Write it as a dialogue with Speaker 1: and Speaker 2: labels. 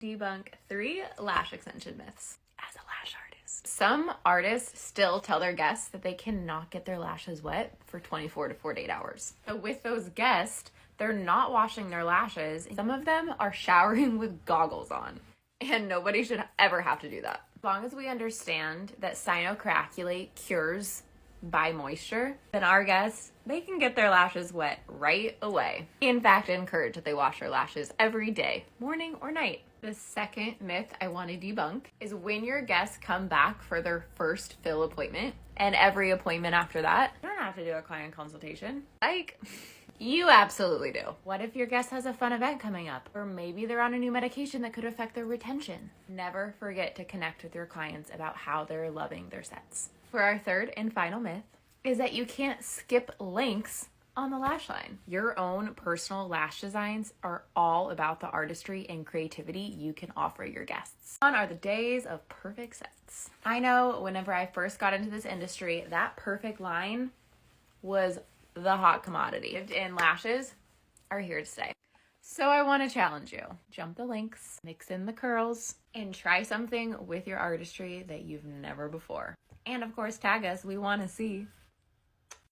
Speaker 1: Debunk 3 lash extension myths. As a lash artist, some artists still tell their guests that they cannot get their lashes wet for 24 to 48 hours. So with those guests, they're not washing their lashes. Some of them are showering with goggles on, and nobody should ever have to do that. As long as we understand that cyanocoagulate cures by moisture, then our guests, they can get their lashes wet right away. In fact, I encourage that they wash their lashes every day, morning or night. The second myth I want to debunk is when your guests come back for their first fill appointment and every appointment after that, you don't have to do a client consultation. Like, you absolutely do. What if your guest has a fun event coming up? Or maybe they're on a new medication that could affect their retention? Never forget to connect with your clients about how they're loving their sets. For our third and final myth is that you can't skip lengths on the lash line. Your own personal lash designs are all about the artistry and creativity you can offer your guests. Gone are the days of perfect sets. I know whenever I first got into this industry, that perfect line was the hot commodity, and lashes are here to stay. So I want to challenge you. Jump the lengths, mix in the curls, and try something with your artistry that you've never before. And of course, tag us. We want to see.